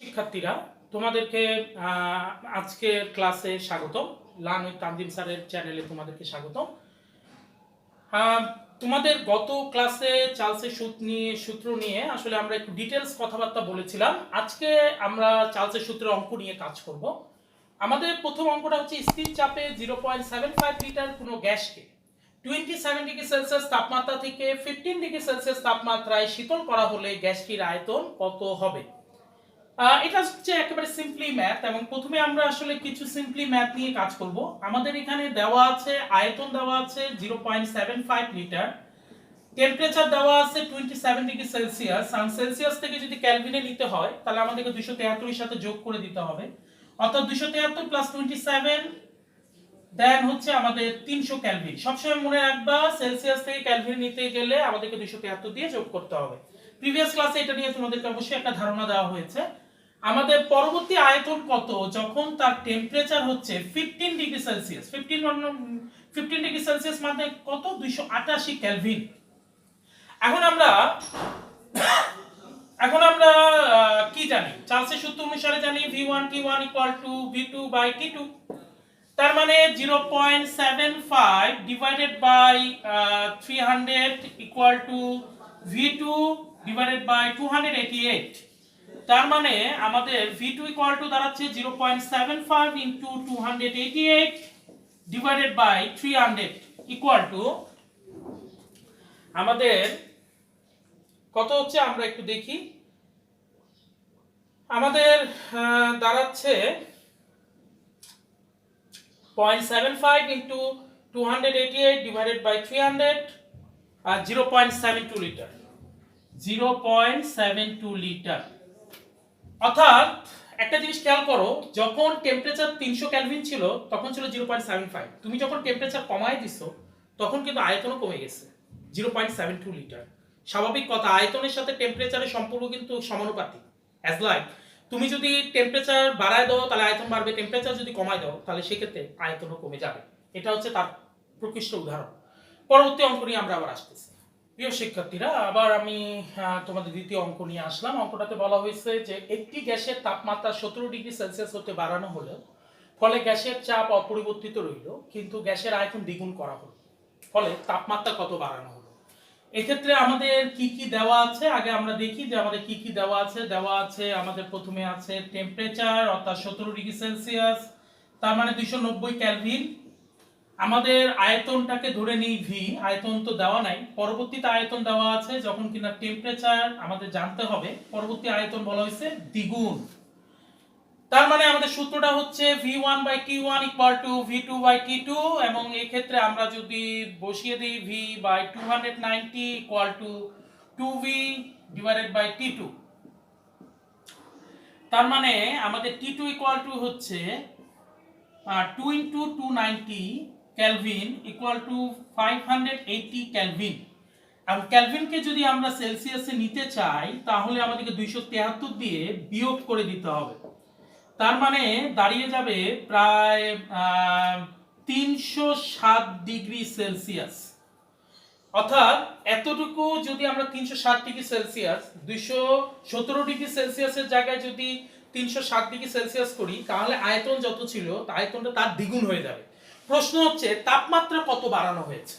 শিক্ষার্থীরা তোমাদেরকে আজকের ক্লাসে স্বাগতম। লার্ন উইথ তানজিম স্যারের চ্যানেলে তোমাদেরকে স্বাগতম। তোমাদের গত ক্লাসে চার্লসের সূত্র নিয়ে আসলে আমরা একটু ডিটেলস কথাবার্তা বলেছিলাম। আজকে আমরা চার্লসের সূত্রের অঙ্ক নিয়ে কাজ করব। আমাদের প্রথম অঙ্কটা হচ্ছে স্থির চাপে 0.75 লিটার কোনো গ্যাসকে 27 ডিগ্রি সেলসিয়াস তাপমাত্রা থেকে 15 ডিগ্রি সেলসিয়াস তাপমাত্রায় শীতল করা হলে গ্যাসটির আয়তন কত হবে। এটা হচ্ছে একেবারে সিম্পলি ম্যাথ, এবং প্রথমে আমরা আসলে কিছু সিম্পলি ম্যাথ নিয়ে কাজ করব। আমাদের এখানে দেওয়া আছে আয়তন, দেওয়া আছে 0.75 লিটার, টেম্পারেচার দেওয়া আছে 27 ডিগ্রি সেলসিয়াস, আর সেলসিয়াস থেকে যদি কেলভিনে নিতে হয় তাহলে আমাদেরকে 273 এর সাথে যোগ করে দিতে হবে, অর্থাৎ 273 প্লাস 27 দেন হচ্ছে আমাদের 300 কেলভিন। সবসময় মনে রাখবা সেলসিয়াস থেকে কেলভিন নিতে গেলে আমাদেরকে 273 দিয়ে যোগ করতে হবে। প্রিভিয়াস ক্লাসে এটা নিয়ে তোমাদেরকে অবশ্যই একটা ধারণা দেওয়া হয়েছে। আমাদের পরবর্তী আয়তন কত যখন তার টেম্পারেচার হচ্ছে 15 ডিগ্রি সেলসিয়াস। 15 ডিগ্রি সেলসিয়াস মানে কত? 288 কেলভিন। এখন আমরা কি জানি? চার্লসের সূত্র অনুসারে জানি V1 T1 V2 T2। তার মানে 0.75 divided by 300 V2 divided by 288। তার মানে আমাদের V2 দাঁড়াচ্ছে 0.75 ইনটু 288 ডিভাইডেড বাই 300 আমাদের কত হচ্ছে আমরা একটু দেখি। আমাদের দাঁড়াচ্ছে 0.75 ইনটু 288 ডিভাইডেড বাই 300 আর 0.72 লিটার। 0.72 লিটার। অর্থাৎ একটা জিনিস খেয়াল করো, যখন টেম্পারেচার 300 কেলভিন ছিল তখন ছিল 0.75। তুমি যখন টেম্পারেচার কমায় দিছো তখন কিন্তু আয়তনও কমে গেছে 0.72 লিটার। স্বাভাবিক কথা, আয়তনের সাথে টেম্পারেচারের সম্পর্ক কিন্তু সমানুপাতিক। অ্যাজ লাইক তুমি যদি টেম্পারেচার বাড়ায় দাও তাহলে আয়তন বাড়বে, টেম্পারেচার যদি কমায় দাও তাহলে সেক্ষেত্রে আয়তনও কমে যাবে। এটা হচ্ছে তার প্রকৃষ্ট উদাহরণ। পরবর্তী অঙ্ক নিয়ে আমরা আবার আসতেছি। প্রিয় শিক্ষার্থীরা, আবার আমি তোমাদের দ্বিতীয় অঙ্ক নিয়ে আসলাম। অঙ্কটাতে বলা হয়েছে যে একটি গ্যাসের তাপমাত্রা 17 ডিগ্রি সেলসিয়াস হতে বাড়ানো হলো, ফলে গ্যাসের চাপ অপরিবর্তিত রইল, কিন্তু গ্যাসের আয়তন দ্বিগুণ করা হলো, ফলে তাপমাত্রা কত বাড়ানো হলো। এক্ষেত্রে আমাদের কি কি দেওয়া আছে আগে আমরা দেখি যে আমাদের কি কি দেওয়া আছে। আমাদের প্রথমে আছে টেম্পারেচার অর্থাৎ 17 ডিগ্রি সেলসিয়াস, তার মানে 290 কেলভিন। আমাদের আয়তনটাকে ধরে নিই ভি, আয়তন তো দেওয়া নাই, পরবর্তীতে আয়তন দেওয়া আছে যখন কিনা টেম্পারেচার আমাদের জানতে হবে, পরবর্তী আয়তন বলা হয়েছে দ্বিগুণ। তার মানে আমাদের সূত্রটা হচ্ছে V1 T1 V2 T2, এবং এই ক্ষেত্রে আমরা যদি বসিয়ে দিই V 290 2V divided by T2। তার মানে আমাদের T2 হচ্ছে 2 into 290 kelvin equal to 580 kelvin. আর কেলভিনকে যদি আমরা সেলসিয়াসে নিতে চাই তাহলে আমাদেরকে 273 দিয়ে বিয়োগ করে দিতে হবে। তার মানে দাঁড়িয়ে যাবে প্রায় 307 ডিগ্রি সেলসিয়াস। অর্থাৎ এতটুকু যদি আমরা 307 ডিগ্রি সেলসিয়াস 217 ডিগ্রি সেলসিয়াসের জায়গায় যদি 307 ডিগ্রি সেলসিয়াস করি তাহলে আয়তন যত ছিল আয়তনটা তার দ্বিগুণ হয়ে যাবে। প্রশ্ন হচ্ছে তাপমাত্রা কত বাড়ানো হয়েছে।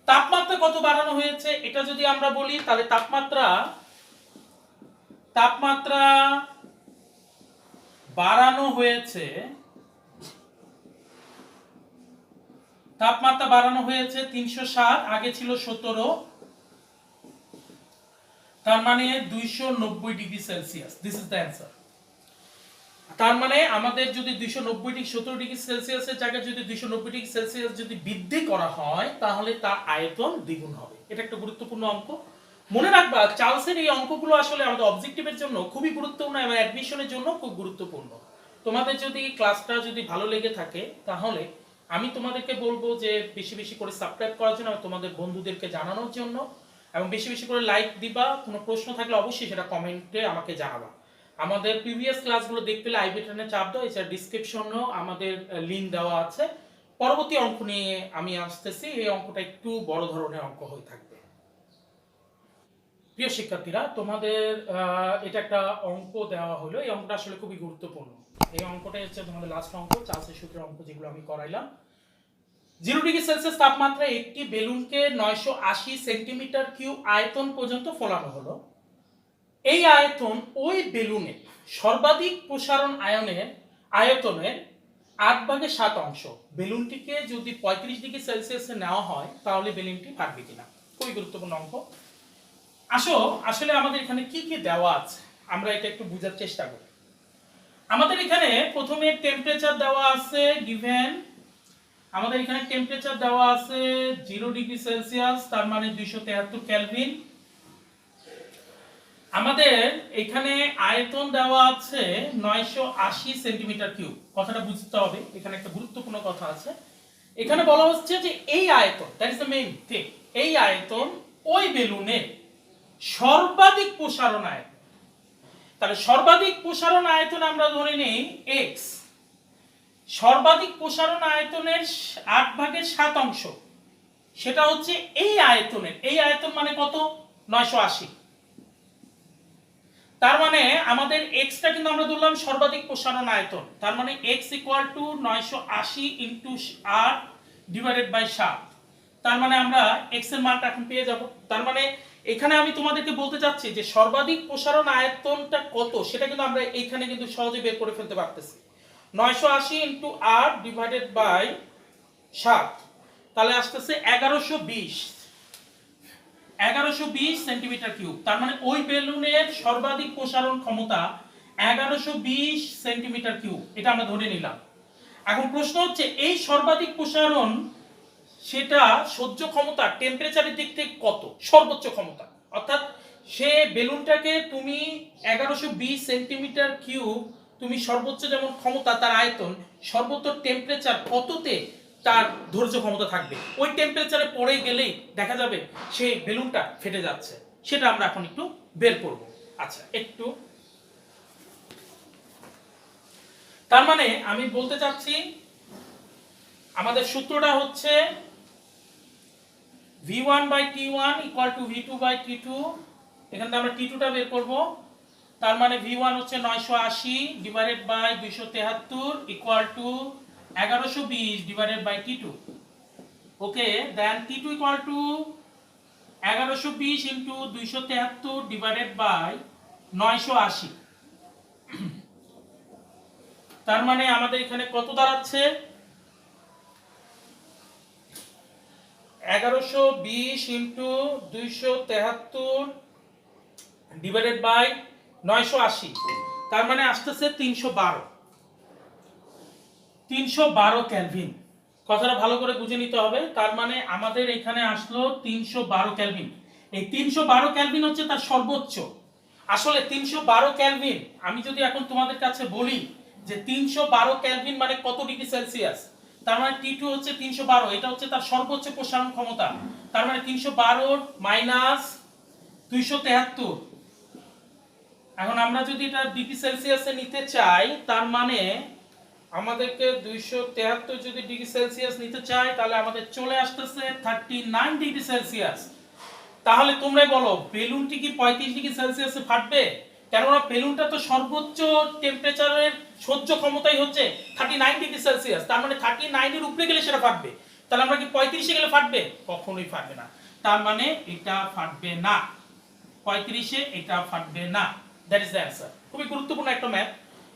তাপমাত্রা কত বাড়ানো হয়েছে এটা যদি আমরা বলি তাহলে তাপমাত্রা বাড়ানো হয়েছে 307, আগে ছিল 17, তার মানে 290 degree Celsius. This is the answer. তার মানে আমাদের যদি 290 ডিগ্রি 17 ডিগ্রি সেলসিয়াসের জায়গায় যদি 290 ডিগ্রি সেলসিয়াস যদি বৃদ্ধি করা হয় তাহলে তার আয়তন দ্বিগুণ হবে। এটা একটা গুরুত্বপূর্ণ অঙ্ক, মনে রাখবা। চার্লসের এই অঙ্কগুলো আসলে আমাদের অবজেক্টিভের জন্য খুবই গুরুত্বপূর্ণ এবং অ্যাডমিশনের জন্য খুব গুরুত্বপূর্ণ। তোমাদের যদি ক্লাসটা যদি ভালো লেগে থাকে তাহলে আমি তোমাদেরকে বলবো যে বেশি বেশি করে সাবস্ক্রাইব করার জন্য, তোমাদের বন্ধুদেরকে জানানোর জন্য, এবং বেশি বেশি করে লাইক দিবা। কোনো প্রশ্ন থাকলে অবশ্যই সেটা কমেন্টে আমাকে জানাবা। আমাদের প্রিভিয়াস ক্লাসগুলো দেখতে হলে আই বাটনে চাপ দাও, এছাড়া ডিসক্রিপশনেও আমাদের লিংক দেওয়া আছে। পরবর্তী অঙ্ক নিয়ে আমি আসতেছি। এই অঙ্কটা একটু বড় ধরনের অঙ্ক হয়ে থাকবে। প্রিয় শিক্ষার্থীরা, তোমাদের এটা একটা অঙ্ক দেওয়া হলো। এই অঙ্কটা আসলে খুবই গুরুত্বপূর্ণ। এই অঙ্কটা হচ্ছে তোমাদের লাস্ট অঙ্ক, চার্লসের সূত্রের অঙ্ক, যেগুলো আমি করাইলাম। 0°C তাপমাত্রায় একটি বেলুনকে 980 সেন্টিমিটার কিউব আয়তন পর্যন্ত ফোলানো হলো। এই আয়তন ওই বেলুনের সর্বাধিক প্রসারণ আয়তনের 8/7 বেলুনটিকে যদি 35°C নেওয়া হয় তাহলে বেলুনটি ফাটবে কিনা। খুবই গুরুত্বপূর্ণ অঙ্ক। আসলে আমাদের এখানে কি কি দেওয়া আছে আমরা এটা একটু বোঝার চেষ্টা করি। আমাদের এখানে প্রথমে টেম্পারেচার দেওয়া আছে গিভেন। আমাদের এখানে টেম্পারেচার দেওয়া আছে 0°C, তার মানে 273 কেলভিন। আমাদের এখানে আয়তন দেওয়া আছে 980 সেন্টিমিটার কিউব। কথাটা বুঝতে হবে, এখানে একটা গুরুত্বপূর্ণ কথা আছে। এখানে বলা হচ্ছে যে এই আয়তন, that is the main thing, এই আয়তন ওই বেলুনের সর্বাধিক প্রসারণ আয়তন। তাহলে সর্বাধিক প্রসারণ আয়তন আমরা ধরে নেই x। সর্বাধিক প্রসারণ আয়তনের 8/7 সেটা হচ্ছে এই আয়তনের, এই আয়তন মানে কত? 980। তার মানে আমাদের x টা কিন্তু আমরা ধরলাম সর্বাধিক প্রসারণ আয়তন। তার মানে x = 980 × 8 / 7। তার মানে আমরা x এর মানটা এখন পেয়ে যাব। তার মানে এখানে আমি তোমাদেরকে বলতে চাচ্ছি যে সর্বাধিক প্রসারণ আয়তনটা কত সেটা কিন্তু আমরা এইখানে কিন্তু সহজে বের করে ফেলতে পারতেছি। 980 × 8 / 7, তাহলে আসতেছে 1120 সেন্টিমিটার কিউব। তার মানে ওই বেলুনের সর্বাধিক প্রসারণ ক্ষমতা 1120 সেন্টিমিটার কিউব, এটা আমরা ধরে নিলাম। এখন প্রশ্ন হচ্ছে এই সর্বাধিক প্রসারণ সেটা সহ্য ক্ষমতা টেম্পারেচারের দিক থেকে কত, সর্বোচ্চ ক্ষমতা। অর্থাৎ সে বেলুনটাকে তুমি 1120 সেন্টিমিটার কিউব, তুমি সর্বোচ্চ যেমন ক্ষমতা তার আয়তন, সর্বোচ্চ টেম্পারেচার কততে তার ধৈর্য ক্ষমতা থাকবে, ওই টেম্পারেচারে পড়ে গেলেই দেখা যাবে সেই বেলুনটা ফেটে যাচ্ছে। সেটা আমরা এখন একটু বের করব। আচ্ছা, একটু তার মানে আমি বলতে চাচ্ছি আমাদের সূত্রটা হচ্ছে V1/T1 = V2/T2। এখান থেকে আমরা T2 টা বের করব। তার মানে V1 হচ্ছে 980 / 273 = 1120 / T2। ওকে, দেন T2 = 1120 × 273 / 980। তার মানে আমাদের এখানে কত দাঁড়াচ্ছে? 1120 × 273 / 980, তার মানে আসতেছে 312 কেলভিন। কথাটা ভালো করে বুঝে নিতে হবে। তার মানে আমাদের এখানে আসলো 312 কেলভিন। এই 312 কেলভিন হচ্ছে তার সর্বোচ্চ। আসলে 312 কেলভিন আমি যদি এখন তোমাদের কাছে বলি যে 312 কেলভিন মানে কত ডিগ্রি সেলসিয়াস, তার মানে T2 হচ্ছে 312, এটা হচ্ছে তার সর্বোচ্চ প্রসারণ ক্ষমতা। তার মানে 312 - 273। এখন আমরা যদি এটা ডিগ্রি সেলসিয়াসে নিতে চাই, তার মানে আমাদেরকে 273 যদি ডিগ্রি সেলসিয়াস নিতে চাই তাহলে আমাদের চলে আসতেছে 39°C। তাহলে তোমরাই বলো বেলুনটি কি 35°C ফাটবে? কেননা বেলুনটা তো সর্বোচ্চ টেম্পারেচারের সহ্য ক্ষমতাই হচ্ছে 39°C। তার মানে 39 এর উপরে গেলে সেটা ফাটবে। তাহলে আমরা কি 35 এ গেলে ফাটবে? কখনোই ফাটবে না। তার মানে এটা ফাটবে না, 35 এ এটা ফাটবে না। That is the answer. খুবই গুরুত্বপূর্ণ একটা ম্যাথ।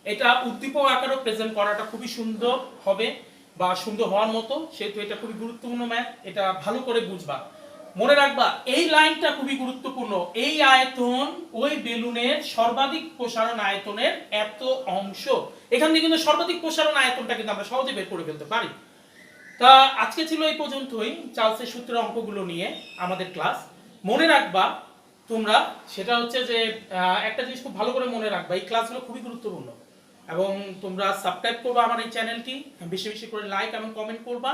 এটা উদ্দীপক আকারে প্রেজেন্ট করাটা খুবই সুন্দর হবে বা সুন্দর হওয়ার মতো, সেহেতু এটা খুবই গুরুত্বপূর্ণ ম্যাথ। এটা ভালো করে বুঝবা, মনে রাখবা এই লাইনটা খুবই গুরুত্বপূর্ণ। এই আয়তন ওই বেলুনের সর্বাধিক প্রসারণ আয়তনের এত অংশ। এখান থেকে কিন্তু সর্বাধিক প্রসারণ আয়তনটা কিন্তু আমরা সহজে বের করে ফেলতে পারি। তা আজকে ছিল এই পর্যন্তই চার্লসের সূত্রের অঙ্কগুলো নিয়ে আমাদের ক্লাস। মনে রাখবা তোমরা, সেটা হচ্ছে যে একটা জিনিস খুব ভালো করে মনে রাখবা, এই ক্লাসগুলো খুবই গুরুত্বপূর্ণ এবং তোমরা সাবস্ক্রাইব করবা আমার এই চ্যানেলটি, বেশি বেশি করে লাইক এবং কমেন্ট করবা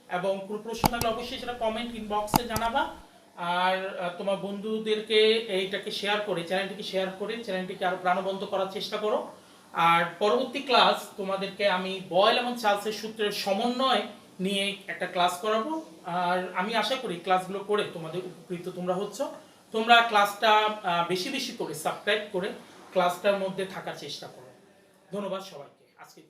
এবং কোনো প্রশ্ন থাকলে অবশ্যই সেটা কমেন্ট ইনবক্সে জানাবা। আর তোমার বন্ধুদেরকে এইটাকে শেয়ার করে, চ্যানেলটিকে শেয়ার করে চ্যানেলটিকে আরো প্রাণবন্ত করার চেষ্টা করো। আর পরবর্তী ক্লাস তোমাদেরকে আমি বয়েল এবং চার্লসের সূত্রের সমন্বয় নিয়ে একটা ক্লাস করাবো। আর আমি আশা করি ক্লাসগুলো করে তোমাদের উপকৃত তোমরা হচ্ছ। তোমরা ক্লাসটা বেশি বেশি করে সাবস্ক্রাইব করে ক্লাসটার মধ্যে থাকার চেষ্টা করো। ধন্যবাদ সবাইকে আজকে।